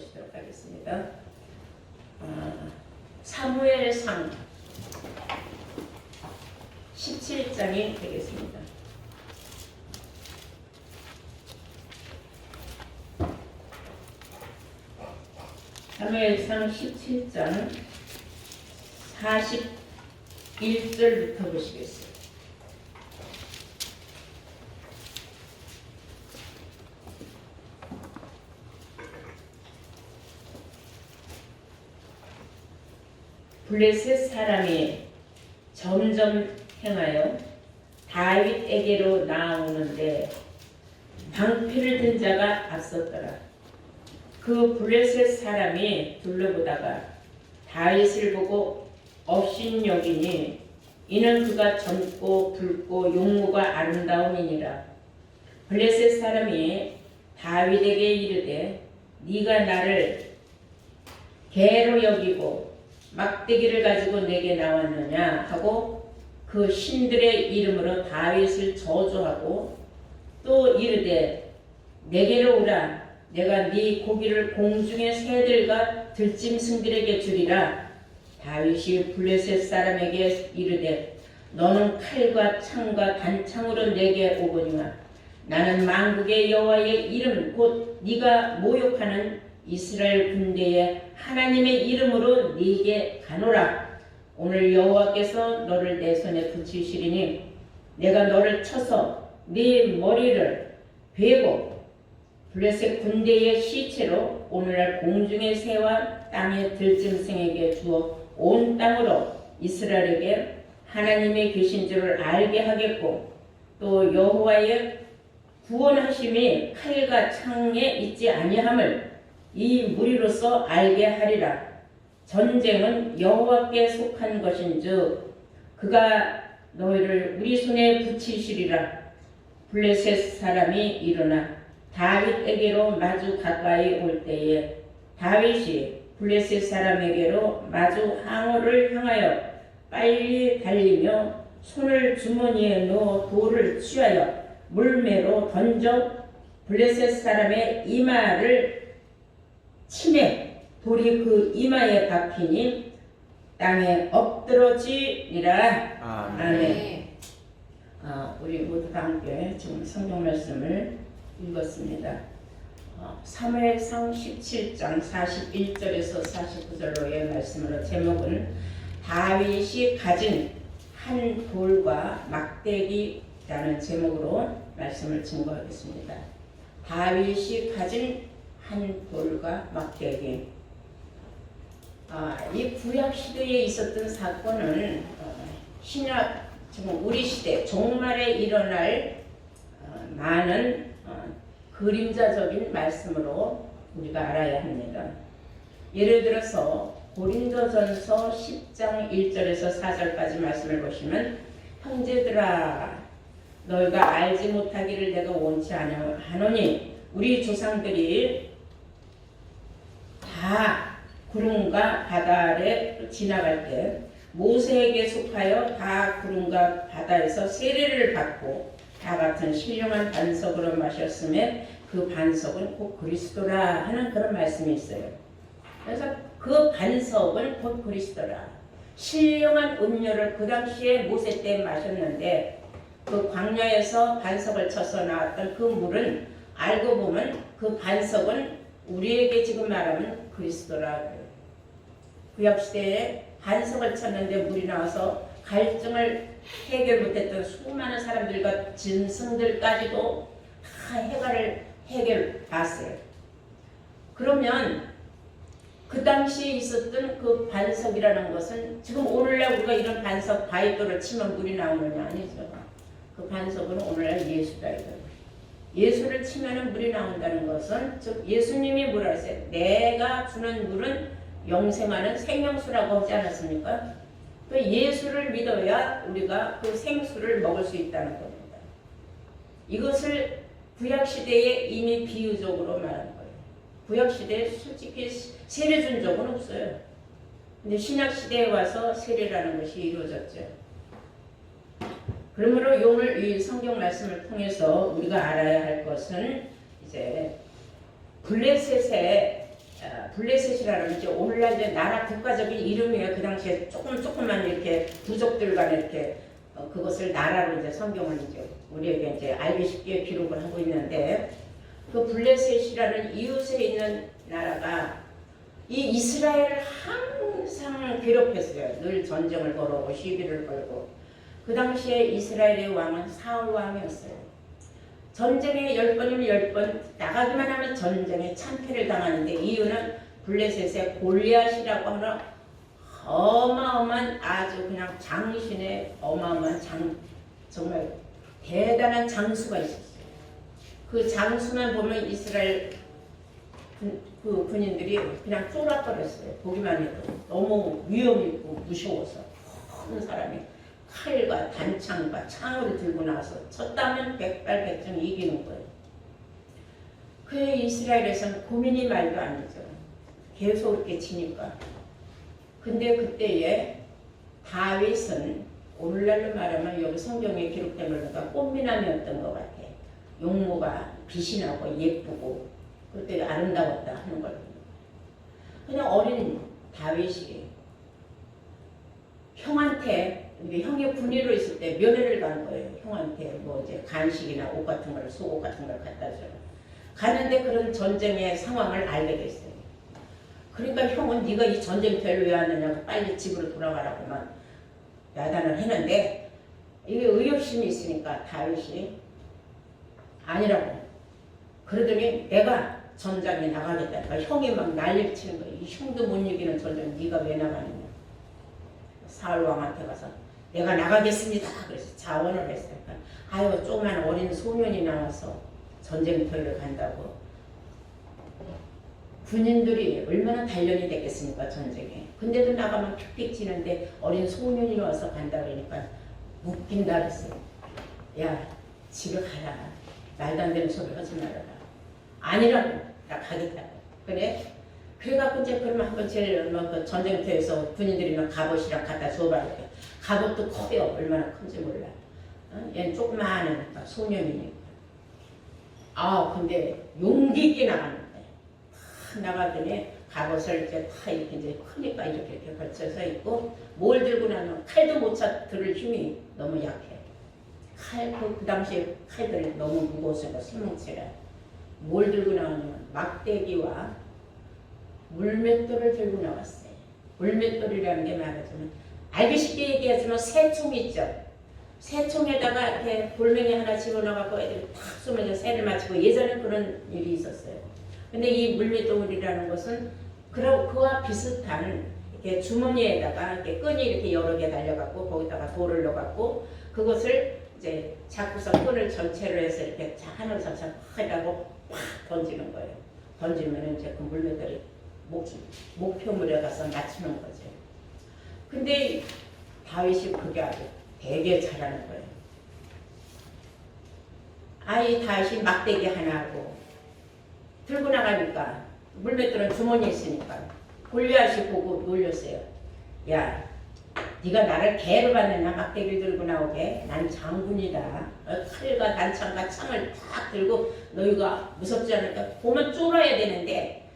보시도록 하겠습니다. 사무엘상 17장이 되겠습니다. 사무엘상 17장 41절부터 보시겠습니다. 블레셋 사람이 점점 행하여 다윗에게로 나아오는데 방패를 든 자가 앞섰더라. 그 블레셋 사람이 둘러보다가 다윗을 보고 업신여기니 이는 그가 젊고 붉고 용모가 아름다움이니라. 블레셋 사람이 다윗에게 이르되 네가 나를 개로 여기고 막대기를 가지고 내게 나왔느냐 하고 그 신들의 이름으로 다윗을 저주하고 또 이르되 내게로 오라. 내가 네 고기를 공중의 새들과 들짐승들에게 주리라. 다윗이 블레셋 사람에게 이르되 너는 칼과 창과 단창으로 내게 오거니와 나는 만국의 여호와의 이름 곧 네가 모욕하는 이스라엘 군대의 하나님의 이름으로 네게 가노라. 오늘 여호와께서 너를 내 손에 붙이시리니 내가 너를 쳐서 네 머리를 베고 블레셋 군대의 시체로 오늘날 공중의 새와 땅의 들짐승에게 주어 온 땅으로 이스라엘에게 하나님의 계신 줄을 알게 하겠고 또 여호와의 구원하심이 칼과 창에 있지 아니함을 이 무리로서 알게 하리라. 전쟁은 여호와께 속한 것인즉 그가 너희를 우리 손에 붙이시리라. 블레셋 사람이 일어나 다윗에게로 마주 가까이 올 때에 다윗이 블레셋 사람에게로 마주 항우를 향하여 빨리 달리며 손을 주머니에 넣어 돌을 취하여 물매로 던져 블레셋 사람의 이마를 치매 돌이 그 이마에 박히니 땅에 엎드러지니라. 아멘. 우리 모두 함께 지금 성경 말씀을 읽었습니다. 사무엘상 17장 41절에서 49절로의 말씀으로 제목은 다윗이 가진 한 돌과 막대기라는 제목으로 말씀을 증거하겠습니다. 다윗이 가진 한 돌과 막대기. 이 구약 시대에 있었던 사건은 신약 지금 우리 시대 종말에 일어날 많은 그림자적인 말씀으로 우리가 알아야 합니다. 예를 들어서 고린도전서 10장 1절에서 4절까지 말씀을 보시면 형제들아 너희가 알지 못하기를 내가 원치 않으노니 우리 조상들이 다 구름과 바다 아래 지나갈 때 모세에게 속하여 다 구름과 바다에서 세례를 받고 다 같은 신령한 반석으로 마셨음에 그 반석은 곧 그리스도라 하는 그런 말씀이 있어요. 그래서 그 반석은 곧 그리스도라. 신령한 음료를 그 당시에 모세 때 마셨는데 그 광야에서 반석을 쳐서 나왔던 그 물은 알고 보면 그 반석은 우리에게 지금 말하면 그리스도라. 구약시대에 반석을 쳤는데 물이 나와서 갈증을 해결 못했던 수많은 사람들과 짐승들까지도 다 해결 봤어요. 그러면 그 당시에 있었던 그 반석이라는 것은 지금 오늘날 우리가 이런 반석 바위돌을 치면 물이 나오느냐 아니죠. 그 반석은 오늘날 예수다 이거예요. 예수를 치면 물이 나온다는 것은 즉 예수님이 뭐라 했어요? 내가 주는 물은 영생하는 생명수라고 하지 않았습니까? 그 예수를 믿어야 우리가 그 생수를 먹을 수 있다는 겁니다. 이것을 구약시대에 이미 비유적으로 말한 거예요. 구약시대에 솔직히 세례 준 적은 없어요. 근데 신약시대에 와서 세례라는 것이 이루어졌죠. 그러므로 오늘 이 성경 말씀을 통해서 우리가 알아야 할 것은 이제 블레셋의 블레셋이라는 이제 오늘날 이제 나라 국가적인 이름이에요. 그 당시에 조금만 이렇게 부족들 간에 이렇게 그것을 나라로 이제 성경을 이제 우리에게 이제 알기 쉽게 기록을 하고 있는데 그 블레셋이라는 이웃에 있는 나라가 이 이스라엘을 항상 괴롭혔어요. 늘 전쟁을 걸어오고 시비를 걸고. 그 당시에 이스라엘의 왕은 사울 왕이었어요. 전쟁에 10번이면 10번 나가기만 하면 전쟁에 참패를 당하는데 이유는 블레셋의 골리앗이라고 하는 어마어마한 아주 그냥 장신의 어마어마한 정말 대단한 장수가 있었어요. 그 장수만 보면 이스라엘 그 군인들이 그냥 쫄아버렸어요. 보기만 해도 너무 위험 있고 무서워서 큰 사람이 칼과 단창과 창을 들고 나서 쳤다면 백발백중 이기는 거예요. 그 이스라엘에서는 고민이 말도 아니죠. 계속 이렇게 치니까. 근데 그때에 다윗은 오늘날로 말하면 여기 성경에 기록된 걸로가 꽃미남이었던 것 같아. 용모가 빛이 나고 예쁘고 그때 아름다웠다 하는 걸. 그냥 어린 다윗이 형한테 형이 군의로 있을 때 면회를 간 거예요. 형한테 뭐 이제 간식이나 옷 같은 걸 속옷 같은 걸 갖다 줘요. 가는데 그런 전쟁의 상황을 알게 됐어요. 그러니까 형은 네가 이 전쟁터에 왜 왔느냐고 빨리 집으로 돌아가라고만 야단을 했는데 이게 의협심이 있으니까 다윗이 아니라고 그러더니 내가 전장에 나가겠다니까 형이 막 난리를 치는 거예요. 이 형도 못 이기는 전장 네가 왜 나가느냐. 사울 왕한테 가서 내가 나가겠습니다. 그래서 자원을 했어요. 아유 조그만 어린 소년이 나와서 전쟁터에 간다고. 군인들이 얼마나 단련이 됐겠습니까 전쟁에. 근데도 나가면 픽픽 치는데 어린 소년이 와서 간다 그러니까 웃긴다 그랬어요. 야 집에 가라. 말도 안 되는 소리 하지 말아라. 아니라고 나 가겠다고. 그래? 그래갖고 이제 그러면 한번 제일 그 전쟁터에서 군인들이 막 갑옷이랑 갖다 줘봐 이렇게. 갑옷도 커요. 얼마나 큰지 몰라. 얘는 조그마하니까 소년이니까. 아 근데 용기 있게 나가는 거예요. 나가더니 갑옷을 이렇게 다 이렇게 이제 크니까 이렇게 걸쳐서 있고 뭘 들고 나면 칼도 못 들을 힘이 너무 약해. 그 당시에 칼들이 너무 무거워서 생명체라. 뭘 들고 나오냐면 막대기와 물맷돌을 들고 나왔어요. 물맷돌이라는 게 말하자면 알기 쉽게 얘기하지만 새총 있죠. 새총에다가 이렇게 돌멩이 하나 집어넣어갖고 애들이 탁 쏘면 새를 맞추고 예전에 그런 일이 있었어요. 근데 이 물맷돌이라는 것은 그와 비슷한 이렇게 주머니에다가 이렇게 끈이 이렇게 여러 개 달려갖고 거기다가 돌을 넣어갖고 그것을 이제 잡고서 끈을 전체로 해서 이렇게 하늘로 잡고 하고 팍 던지는 거예요. 던지면 이제 그 물맷돌이 목표물에 가서 맞추는 거죠. 근데 다윗이 그게 아주 되게 잘하는 거예요. 아이 다윗이 막대기 하나하고 들고 나가니까 물맷돌은 주머니에 있으니까 골리앗이 보고 놀렸어요. 야 네가 나를 개로 받느냐 막대기를 들고 나오게. 난 장군이다. 칼과 단창과 창을 탁 들고 너희가 무섭지 않을까. 보면 쫄아야 되는데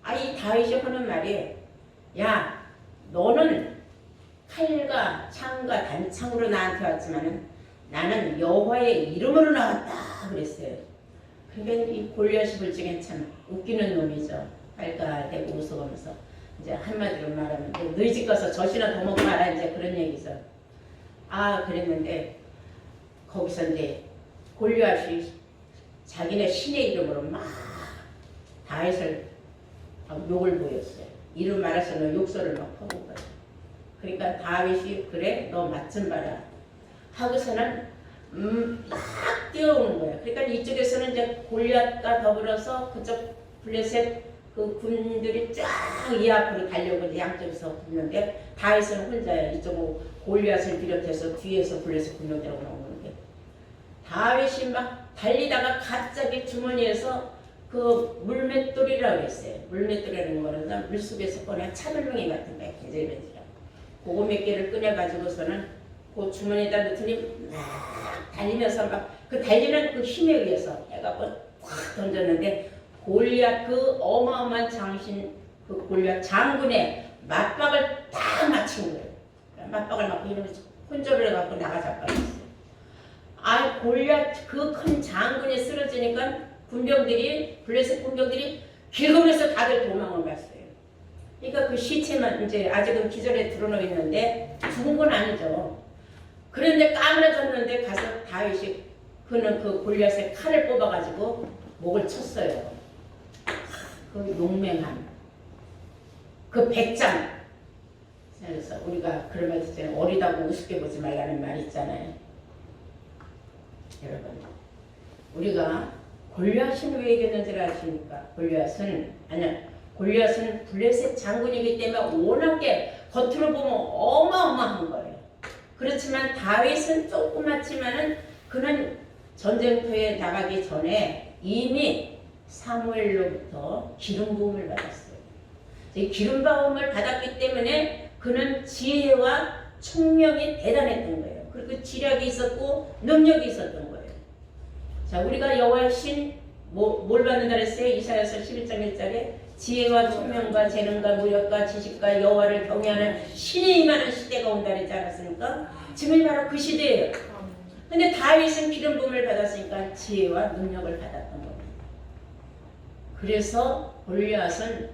이 다윗이 하는 말이 야 너는 칼과 창과 단창으로 나한테 왔지만은 나는 여호와의 이름으로 나왔다 그랬어요. 그러니까 이 골리앗이 볼 적엔 참 웃기는 놈이죠. 깔깔대고 웃어가면서 이제 한마디로 말하면 너희 집 가서 젖이나 더 먹고 와라 이제 그런 얘기죠. 그랬는데 거기서 이제 골리앗이 자기네 신의 이름으로 막 다윗을 욕을 보였어요. 이름 말해서는 욕설을 막 퍼본 거예요. 그러니까 다윗이 그래 너 맛 좀 봐라 하고서는 막 뛰어오는 거예요. 그러니까 이쪽에서는 이제 골리앗과 더불어서 그쪽 블레셋 그 군들이 쫙 이 앞으로 달려오고 양쪽에서 붙는데 다윗은 혼자야. 이쪽으로 골리앗을 비롯해서 뒤에서 블레셋 군병들하고 나오는데 다윗이 막 달리다가 갑자기 주머니에서 그 물맷돌이라고 했어요. 물맷돌이라는 거는 물속에서 꺼낸 차돌멩이 같은 거예요. 개질개질하고. 그거 몇 개를 꺼내가지고서는 그 주머니에다 넣더니 막 달리면서 막 그 달리는 그 힘에 의해서 해갖고 확 던졌는데 골리앗 그 어마어마한 장신 그 골리앗 장군의 맞박을 딱 맞힌 거예요. 맞박을 맞고 이러면 혼절을 해갖고 나가 자빠졌어요. 아, 골리앗 그 큰 장군이 쓰러지니까 군병들이, 블레셋 군병들이 길거리에서 다들 도망을 갔어요. 그러니까 그 시체만 이제 아직은 기절에 드러나 있는데 죽은 건 아니죠. 그런데 까무러졌는데 가서 다윗이 그는 그 골리앗의 칼을 뽑아가지고 목을 쳤어요. 그 용맹함, 그 백장. 그래서 우리가 그러면 이제 어리다고 우습게 보지 말라는 말 있잖아요. 여러분, 우리가 골리앗은 왜 이겼는지를 아십니까? 골리앗은 블레셋 장군이기 때문에 워낙에 겉으로 보면 어마어마한 거예요. 그렇지만 다윗은 조그맣지만은 그는 전쟁터에 나가기 전에 이미 사무엘로부터 기름 부음을 받았어요. 이 기름 부음을 받았기 때문에 그는 지혜와 총명이 대단했던 거예요. 그리고 지략이 있었고 능력이 있었던 거예요. 자, 우리가 여호와의 신 뭘 받는다 그랬어요? 이사야서 11장 1절에 지혜와 총명과 재능과 무력과 지식과 여호와를 경외하는 신이 임하는 시대가 온다 그랬지 않았습니까? 지금이 바로 그 시대예요. 근데 다윗은 기름 부음을 받았으니까 지혜와 능력을 받았던 겁니다. 그래서 골리앗은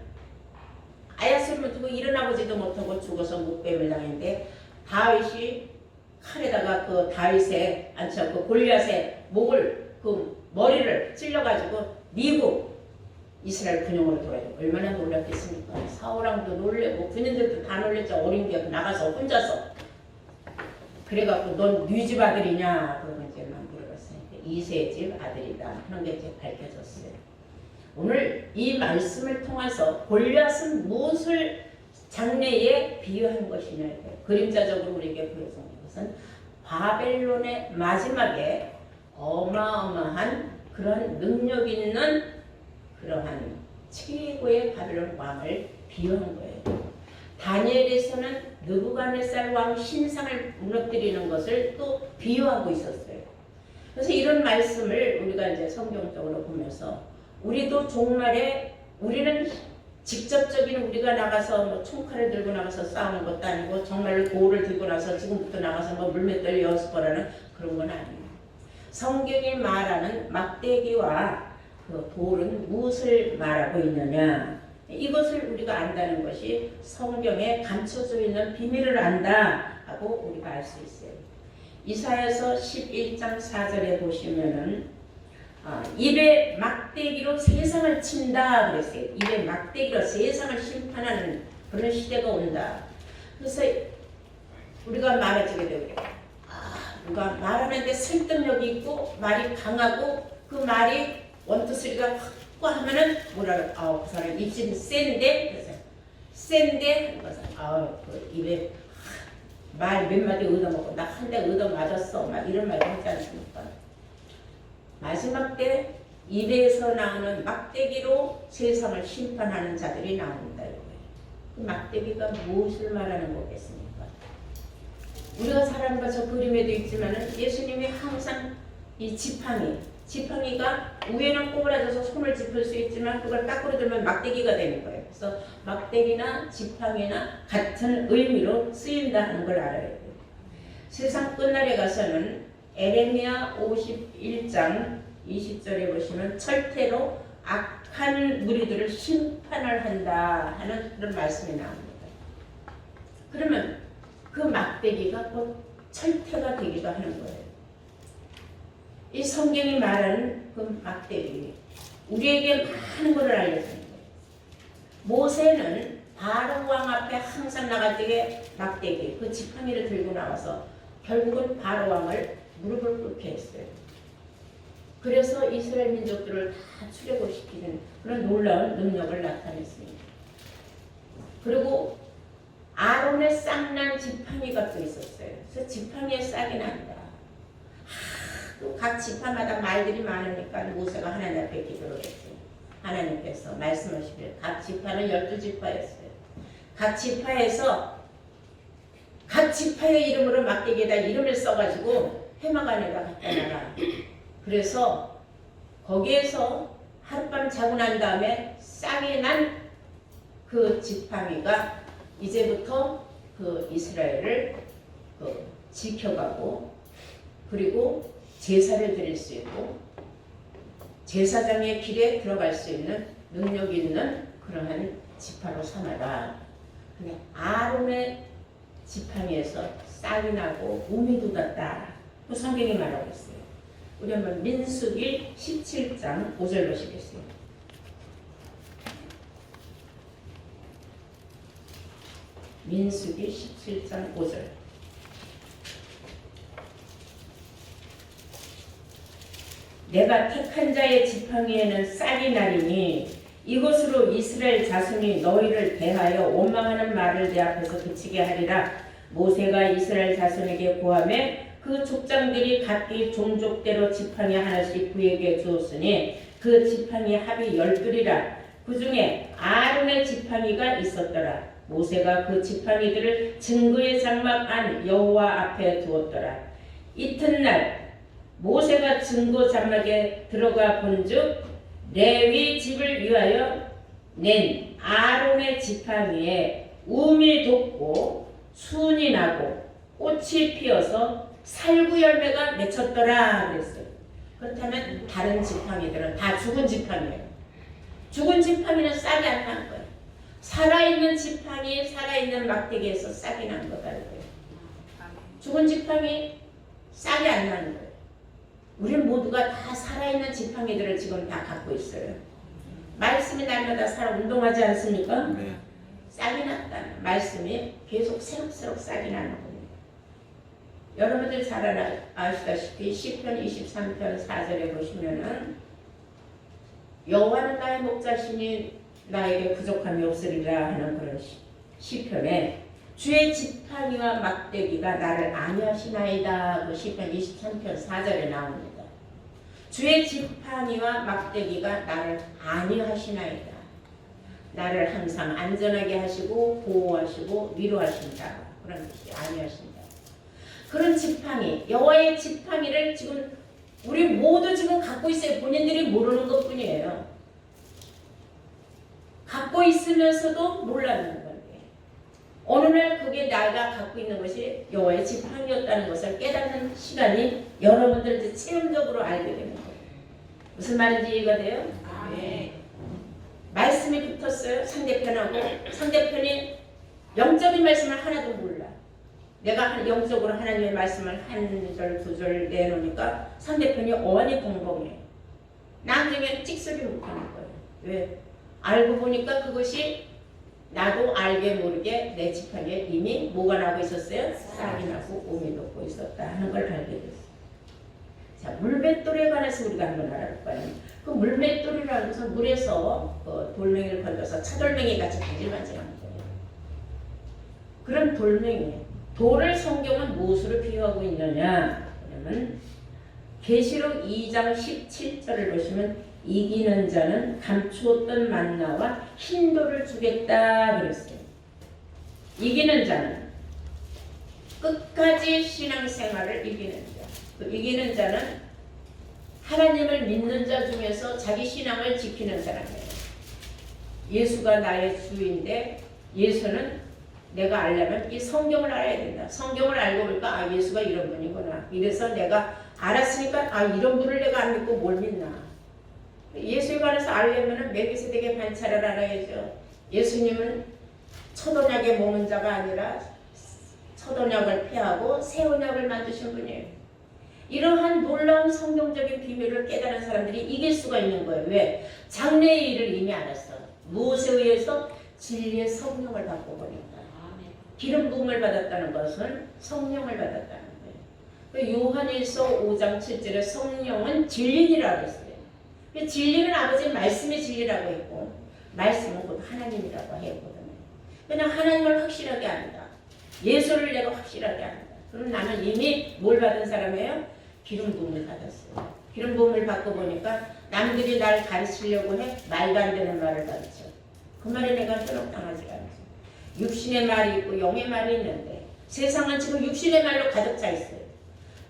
아야스를 두고 일어나보지도 못하고 죽어서 목뱀을 당했는데 다윗이 칼에다가 그 다윗의 그 골리앗의 목을 그 머리를 찔러가지고 미국 이스라엘 군용으로 돌아요. 얼마나 놀랐겠습니까? 사울왕도 놀래고 군인들도 다 놀랬죠. 어린 게 나가서 혼자서. 그래갖고 넌 네 집 아들이냐? 그러고 이제 막 물어봤어요. 이세의 집 아들이다. 그런 게 이제 밝혀졌어요. 오늘 이 말씀을 통해서 골리앗은 무엇을 장래에 비유한 것이냐. 그림자적으로 우리에게 보여준 것은 바벨론의 마지막에 어마어마한 그런 능력 있는 그러한 최고의 바벨론 왕을 비유한 거예요. 다니엘에서는 느부갓네살 왕 신상을 무너뜨리는 것을 또 비유하고 있었어요. 그래서 이런 말씀을 우리가 이제 성경적으로 보면서 우리도 종말에 우리는 직접적인 우리가 나가서 뭐 총칼을 들고 나가서 싸우는 것도 아니고 정말 돌을 들고 나서 지금부터 나가서 뭐 물맷돌 연습하라는 그런 건 아니에요. 성경이 말하는 막대기와 그 돌은 무엇을 말하고 있느냐? 이것을 우리가 안다는 것이 성경에 감춰져 있는 비밀을 안다 하고 우리가 알 수 있어요. 이사야서 11장 4절에 보시면은 입에 막대기로 세상을 친다 그랬어요. 입에 막대기로 세상을 심판하는 그런 시대가 온다. 그래서 우리가 말해주게 되고 누가 말하는데 설득력이 있고 말이 강하고 그 말이 원투쓰리가 확고 하면은 뭐라고 그 사람 입술이 센데 그래서 센데 그 입에 말 몇 마디 얻어먹고 나 한 대 얻어맞았어 막 이런 말 하지 않습니까? 마지막 때 입에서 나오는 막대기로 세상을 심판하는 자들이 나온다 이거예요. 그 막대기가 무엇을 말하는 거겠습니까? 우리가 사람과 저 그림에도 있지만은 예수님이 항상 이 지팡이가 위에는 꼬부라져서 손을 짚을 수 있지만 그걸 거꾸로 들면 막대기가 되는 거예요. 그래서 막대기나 지팡이나 같은 의미로 쓰인다 하는 걸 알아야 돼요. 세상 끝날에 가서는 에레미야 51장 20절에 보시면 철퇴로 악한 무리들을 심판을 한다 하는 그런 말씀이 나옵니다. 그러면 그 막대기가 곧 철퇴가 되기도 하는 거예요. 이 성경이 말하는 그 막대기, 우리에게 많은 것을 알려주는 거예요. 모세는 바로 왕 앞에 항상 나갈 때에 막대기, 그 지팡이를 들고 나와서 결국은 바로 왕을 무릎을 꿇게 했어요. 그래서 이스라엘 민족들을 다 출애굽시키는 그런 놀라운 능력을 나타냈습니다. 그리고 아론의 쌍난 지팡이가 또 있었어요. 그래서 지팡이에 싹이 난다. 또 각 지파마다 말들이 많으니까 모세가 하나님 앞에 기도를 했어요. 하나님께서 말씀하시길 각 지파는 12지파였어요. 각 지파에서 각 지파의 이름으로 막대기에다 이름을 써가지고 해막안에다 갖다 놔라. 그래서 거기에서 하룻밤 자고 난 다음에 싹이 난 그 지팡이가 이제부터 그 이스라엘을 지켜가고 그리고 제사를 드릴 수 있고 제사장의 길에 들어갈 수 있는 능력 있는 그러한 지파로 삼아라. 근데 아론의 지팡이에서 싹이 나고 몸이 돋았다. 그 성경이 말하고 있어요. 우리 한번 민수기 17장 5절 보시겠어요. 민수기 17장 5절. 내가 택한 자의 지팡이에는 싹이 나리니 이것으로 이스라엘 자손이 너희를 대하여 원망하는 말을 내 앞에서 그치게 하리라. 모세가 이스라엘 자손에게 고하매 그 족장들이 각기 종족대로 지팡이 하나씩 그에게 주었으니 그 지팡이 합이 12이라. 그 중에 아론의 지팡이가 있었더라. 모세가 그 지팡이들을 증거의 장막 안 여호와 앞에 두었더라. 이튿날 모세가 증거 장막에 들어가 본즉 레위 집을 위하여 낸 아론의 지팡이에 움이 돋고 순이 나고 꽃이 피어서 살구 열매가 맺혔더라 그랬어요. 그렇다면 다른 지팡이들은 다 죽은 지팡이에요. 죽은 지팡이는 싹이 안 난 거예요. 살아있는 지팡이, 살아있는 막대기에서 싹이 난 거다 이거예요. 죽은 지팡이 싹이 안 나는 거예요. 우리는 모두가 다 살아있는 지팡이들을 지금 다 갖고 있어요. 말씀이 날마다 살아 운동하지 않습니까? 네. 싹이 났다는 말씀이 계속 새록새록 싹이 나는 겁니다. 여러분들 잘 아시다시피 시편 23편 4절에 보시면은 여호와는 나의 목자시니 나에게 부족함이 없으리라 하는 그런 시편에 주의 지팡이와 막대기가 나를 안위하시나이다. 그 시편 23편 4절에 나옵니다. 주의 지팡이와 막대기가 나를 안위하시나이다. 나를 항상 안전하게 하시고 보호하시고 위로하신다. 그런 뜻이 안위하신다. 그런 지팡이, 여호와의 지팡이를 지금 우리 모두 지금 갖고 있어요. 본인들이 모르는 것뿐이에요. 갖고 있으면서도 몰랐는 건데 어느 날 그게 내가 갖고 있는 것이 여호와의 지팡이였다는 것을 깨닫는 시간이 여러분들 이제 체험적으로 알게 되는 거예요. 무슨 말인지 이해가 돼요? 네. 말씀이 붙었어요. 상대편이 영적인 말씀을 하나도 몰라. 내가 영적으로 하나님의 말씀을 한 절, 두 절 내놓으니까 상대편이 어안이 벙벙해. 나중에 찍소리 못하는 거예요. 왜? 알고 보니까 그것이 나도 알게 모르게 내 지팡이에 이미 뭐가 나고 있었어요? 싹이 나고 옴이 돋고 있었다 하는 걸 알게 됐어요. 자, 물맷돌에 관해서 우리가 한번 알아볼까요? 그 물맷돌이라는 것은 물에서 돌멩이를 건져서 차돌멩이 같이 반질반질한 거예요. 그런 돌멩이, 돌을 성경은 무엇으로 비유하고 있느냐? 그러면 계시록 2장 17절을 보시면 이기는 자는 감추었던 만나와 흰돌을 주겠다 그랬어요. 이기는 자는 끝까지 신앙생활을 이기는 자. 그 이기는 자는 하나님을 믿는 자 중에서 자기 신앙을 지키는 사람이에요. 예수가 나의 주인데 예수는 내가 알려면 이 성경을 알아야 된다. 성경을 알고 보니까 예수가 이런 분이구나. 이래서 내가 알았으니까 이런 분을 내가 안 믿고 뭘 믿나. 예수에 관해서 알려면 멜기세덱의 반차를 알아야죠. 예수님은 첫 언약에 머문 자가 아니라 첫 언약을 피하고 새 언약을 만드신 분이에요. 이러한 놀라운 성경적인 비밀을 깨달은 사람들이 이길 수가 있는 거예요. 왜? 장래의 일을 이미 알았어. 무엇에 의해서? 진리의 성령을 받고 보니까. 기름 부음을 받았다는 것은 성령을 받았다는 거예요. 요한일서 5장 7절에 성령은 진리니라고 했어요. 진리는 아버지의 말씀이 진리라고 했고 말씀은 곧 하나님이라고 했거든요. 그냥 하나님을 확실하게 안다. 예수를 내가 확실하게 안다. 그럼 나는 이미 뭘 받은 사람이에요? 기름 부음을 받았어요. 기름 부음을 받고 보니까 남들이 날 가르치려고 해 말도 안 되는 말을 가르쳐. 그 말에 내가 현혹당하지 않죠. 육신의 말이 있고 영의 말이 있는데 세상은 지금 육신의 말로 가득 차 있어요.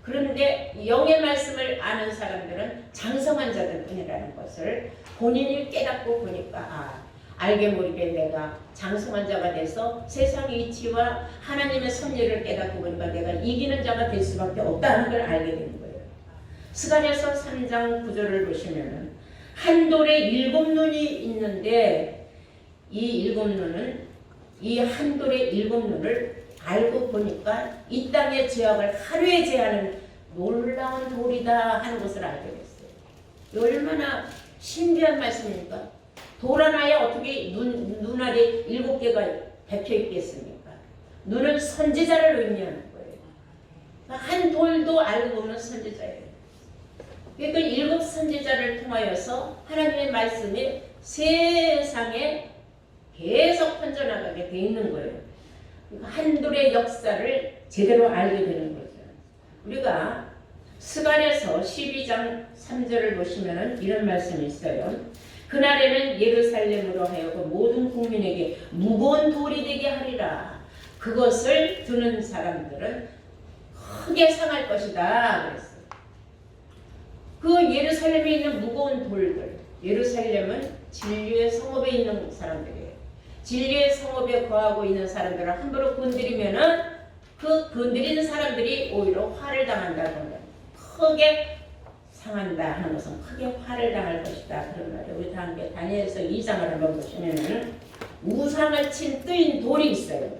그런데 영의 말씀을 아는 사람들은 장성한 자들 뿐이라는 것을 본인이 깨닫고 보니까 알게 모르게 내가 장성한 자가 돼서 세상의 이치와 하나님의 섭리를 깨닫고 보니까 내가 이기는 자가 될 수밖에 없다는 걸 알게 되는 거예요. 스가랴서 3장 9절을 보시면은 한 돌에 7눈이 있는데 이 7눈은 이 한 돌의 7눈을 알고 보니까 이 땅의 죄악을 하루에 제하는 놀라운 돌이다 하는 것을 알게 됐어요. 얼마나 신비한 말씀입니까? 돌 하나에 어떻게 눈알이 7개가 박혀 있겠습니까? 눈은 선지자를 의미하는 거예요. 한 돌도 알고 보면 선지자예요. 그러니까 7 선지자를 통하여서 하나님의 말씀이 세상에 계속 퍼져나가게 돼 있는 거예요. 한 돌의 역사를 제대로 알게 되는 거죠. 우리가 스가랴서 12장 3절을 보시면 이런 말씀이 있어요. 그날에는 예루살렘으로 하여금 모든 국민에게 무거운 돌이 되게 하리라. 그것을 드는 사람들은 크게 상할 것이다 그랬어요. 그 예루살렘에 있는 무거운 돌들, 예루살렘은 진리의 성읍에 있는 사람들이에요. 진리의 성읍에 거하고 있는 사람들을 함부로 건드리면은 그 건드리는 사람들이 오히려 화를 당한다는 거예요. 크게 상한다 하는 것은 크게 화를 당할 것이다. 그런 말이에요. 우리 다 함께 다니엘서 2장을 한번 보시면은 우상을 친 뜨인 돌이 있어요.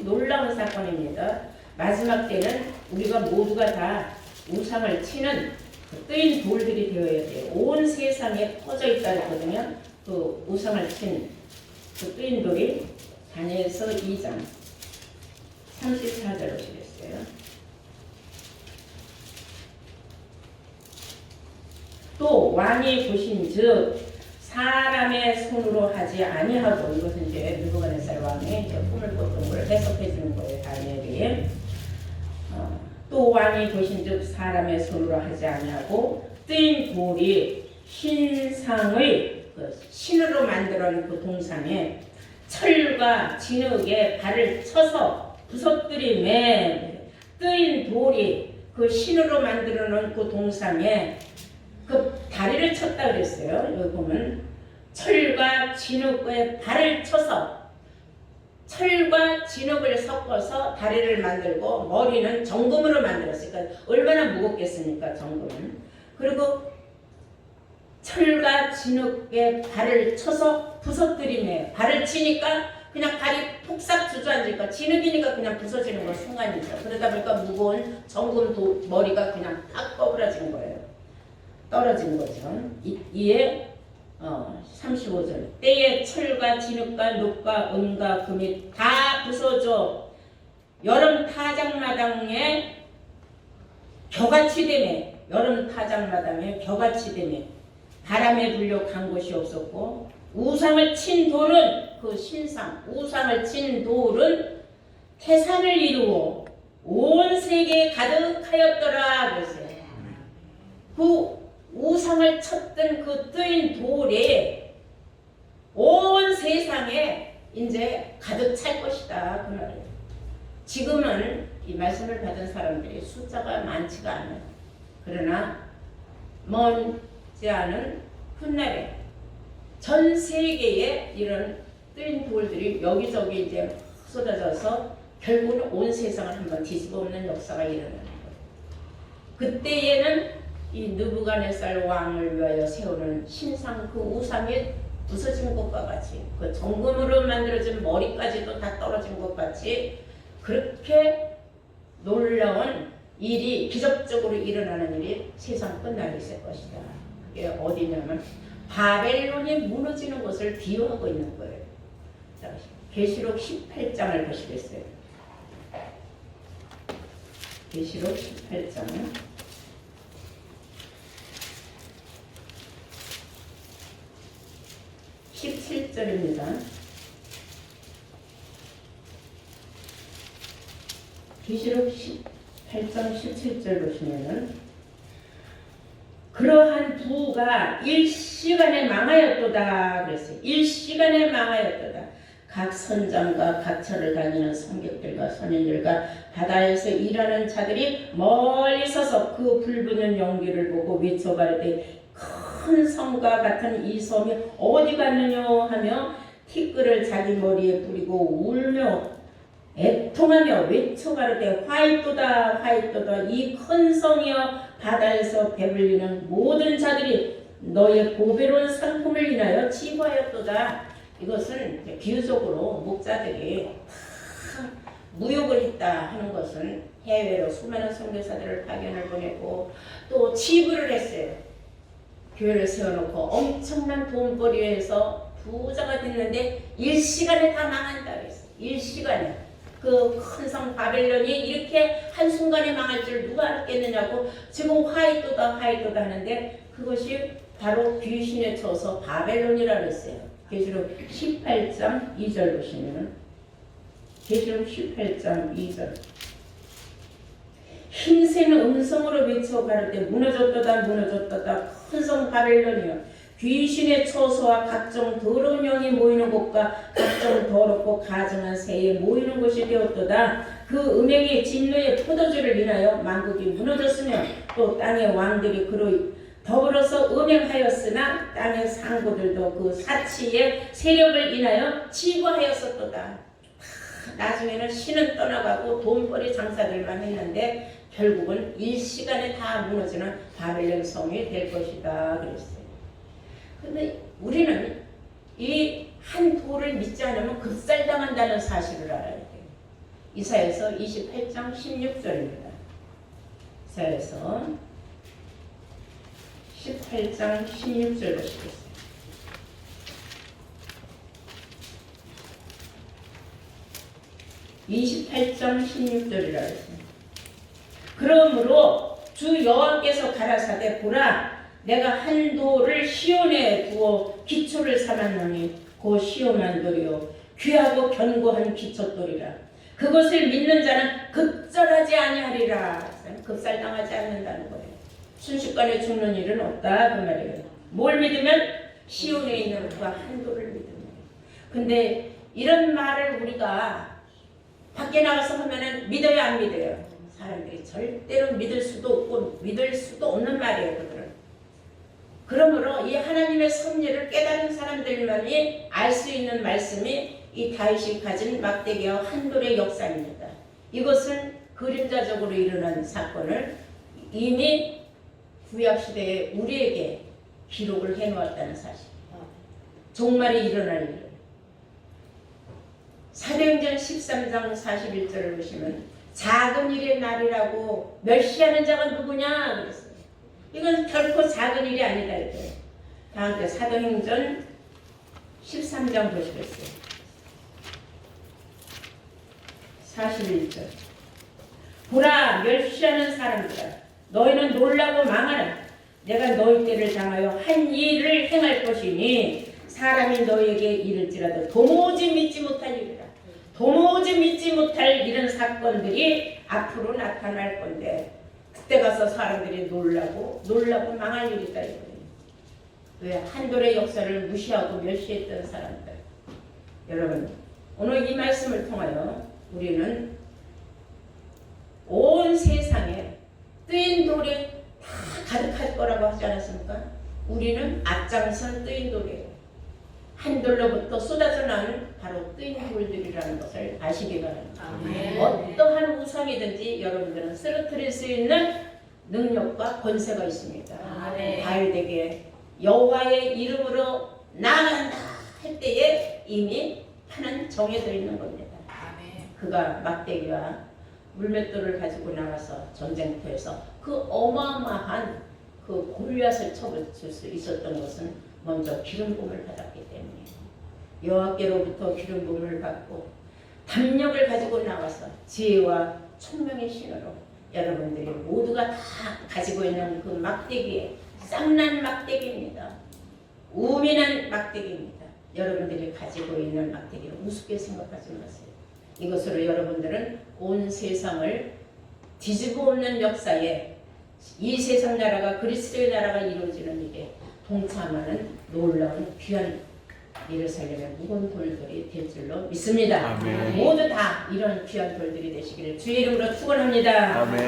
놀라운 사건입니다. 마지막 때는 우리가 모두가 다 우상을 치는 그 뜨인 돌들이 되어야 돼요. 온 세상에 퍼져 있다 했거든요. 그 우상을 친 그 뜨인 돌이 다니엘서 2장 34절 보시겠어요. 또 왕이 보신즉 사람의 손으로 하지 아니하고, 이것은 이제 느부갓네살 왕이 꿈을 꿨던 걸 해석해 주는 거예요. 다니엘이. 또 왕이 보신즉 사람의 손으로 하지 아니하고 뜨인 돌이 흰상의 그 신으로 만들어 놓은 그 동상에 철과 진흙에 발을 쳐서 부서뜨리매 뜨인 돌이 그 신으로 만들어 놓은 그 동상에 그 다리를 쳤다 그랬어요. 여기 보면 철과 진흙에 발을 쳐서 철과 진흙을 섞어서 다리를 만들고 머리는 정금으로 만들었으니까 얼마나 무겁겠습니까, 정금은. 그리고 철과 진흙에 발을 쳐서 부서뜨리네. 발을 치니까 그냥 발이 폭삭 주저앉으니까 진흙이니까 그냥 부서지는 거 순간이죠. 그러다 보니까 무거운 정금 머리가 그냥 탁 꺼부러진 거예요. 떨어진 거죠. 이에 35절 때에 철과 진흙과 녹과 은과 금이 다 부서져 여름 타작마당에 겨같이 되네. 여름 타작마당에 겨같이 되네. 바람에 불려 간 곳이 없었고 우상을 친 돌은 그 신상 우상을 친 돌은 태산을 이루어 온 세계에 가득하였더라 그랬어요. 그 우상을 쳤던 그 뜨인 돌이 온 세상에 이제 가득 찰 것이다 그 말이에요. 지금은 이 말씀을 받은 사람들이 숫자가 많지가 않아요. 그러나 먼지 않은 훗날에 전 세계에 이런 뜨인 돌들이 여기저기 이제 쏟아져서 결국은 온 세상을 한번 뒤집어 엎는 역사가 일어나는 거예요. 그때에는 이 느부갓네살 왕을 위하여 세우는 신상 그 우상이 부서진 것과 같이 그 정금으로 만들어진 머리까지도 다 떨어진 것 같이 그렇게 놀라운 일이 기적적으로 일어나는 일이 세상 끝날에 있을 것이다. 그게 어디냐면 바벨론이 무너지는 것을 비유하고 있는 거예요. 자, 계시록 18장을 보시겠어요. 계시록 18장 17절입니다. 계시록 18장 17절 보시면은 그러한 부가 일시간에 망하였도다 그랬어요. 일시간에 망하였도다. 각 선장과 각 처를 다니는 성객들과 선인들과 바다에서 일하는 자들이 멀리 서서 그 불붙는 연기를 보고 외쳐 가로되 큰 성과 같은 이 섬이 어디 갔느냐 하며 티끌을 자기 머리에 뿌리고 울며 애통하며 외쳐 가로되 화이토다 화이토다 이 큰 성이여 바다에서 배불리는 모든 자들이 너의 보배로운 상품을 인하여 치부하였도다. 이것은 비유적으로 목자들이 다 무욕을 했다 하는 것은 해외로 수많은 선교사들을 파견을 보내고 또 치부를 했어요. 교회를 세워놓고 엄청난 돈벌이에서 부자가 됐는데 일시간에 다 망한다 그랬어요. 일시간에. 그 큰 성 바벨론이 이렇게 한순간에 망할 줄 누가 알았겠느냐고 지금 화이토다 화이토다 하는데 그것이 바로 귀신에 쳐서 바벨론이라고 했어요. 계시록 18장 2절 보시면 계시록 18장 2절 힘센 음성으로 외쳐 가로되 무너졌도다 무너졌도다 큰 성 바벨론이여 귀신의 처소와 각종 더러운 영이 모이는 곳과 각종 더럽고 가증한 새에 모이는 곳이 되었도다. 그 음행의 진노의 포도주를 인하여 만국이 무너졌으며 또 땅의 왕들이 그로 더불어서 음행하였으나 땅의 상고들도 그 사치의 세력을 인하여 치부하였었도다. 나중에는 신은 떠나가고 돈벌이 장사들만 했는데 결국은 일시간에 다 무너지는 바벨론 성이 될 것이다 그랬어요. 근데 우리는 이 한 도를 믿지 않으면 급살당한다는 사실을 알아야 돼요. 이사야서 28장 16절입니다. 이사야서 18장 16절 보시겠어요. (28장 16절이라 했습니다. 그러므로 주 여호와께서 가라사대 보라 내가 한 돌을 시온에 두어 기초를 삼았노니 그 시온한 돌이요 귀하고 견고한 기초돌이라 그것을 믿는 자는 급절하지 아니하리라. 급살당하지 않는다는 거예요. 순식간에 죽는 일은 없다 그 말이에요. 뭘 믿으면 시온에 있는 그 한 돌을 믿으면. 근데 이런 말을 우리가 밖에 나가서 하면은 믿어요 안 믿어요? 사람들이 절대로 믿을 수도 없고 믿을 수도 없는 말이에요 그들은. 그러므로 이 하나님의 섭리를 깨달은 사람들만이 알 수 있는 말씀이 이 다윗이 가진 막대기와 한 돌의 역사입니다. 이것은 그림자적으로 일어난 사건을 이미 구약시대에 우리에게 기록을 해놓았다는 사실. 종말이 일어날 일을. 사도행전 13장 41절을 보시면 작은 일의 날이라고 멸시하는 자가 누구냐 그랬어요. 이건 결코 작은 일이 아니다 이거예요. 다음 때 사도행전 13장 보시겠어요. 41절 보라 멸시하는 사람들아 너희는 놀라고 망하라. 내가 너희 때를 당하여 한 일을 행할 것이니 사람이 너희에게 이를지라도 도무지 믿지 못할 일이라. 도무지 믿지 못할 이런 사건들이 앞으로 나타날 건데 그때 가서 사람들이 놀라고 망할 일이다 이거예요. 왜? 한돌의 역사를 무시하고 멸시했던 사람들. 여러분 오늘 이 말씀을 통하여 우리는 온 세상에 뜨인 돌이 다 가득할 거라고 하지 않았습니까? 우리는 앞장선 뜨인 돌이에요. 한 돌로부터 쏟아져 나오는 바로 뜨인 돌들이라는 것을 아시기 바랍니다. 아멘. 어떠한 우상이든지 여러분들은 쓰러뜨릴 수 있는 능력과 권세가 있습니다. 아멘. 다윗에게 여호와의 이름으로 나아간다 할 때에 이미 판은 정해져 있는 겁니다. 아멘. 그가 막대기와 물맷돌을 가지고 나가서 전쟁터에서 그 어마어마한 그 골리앗을 쳐붙일 수 있었던 것은 먼저 기름 부음을 받았기 때문에 여호와께로부터 기름 부음을 받고 담력을 가지고 나와서 지혜와 총명의 신으로 여러분들이 모두가 다 가지고 있는 그 막대기에 쌍난 막대기입니다. 우민한 막대기입니다. 여러분들이 가지고 있는 막대기를 우습게 생각하지 마세요. 이것으로 여러분들은 온 세상을 뒤집어 엎는 역사에 이 세상 나라가 그리스도의 나라가 이루어지는 일에 동참하는 놀라운 귀한 예루살렘의 무거운 돌들이 될 줄로 믿습니다. 아멘. 모두 다 이런 귀한 돌들이 되시기를 주의 이름으로 축원합니다. 아멘.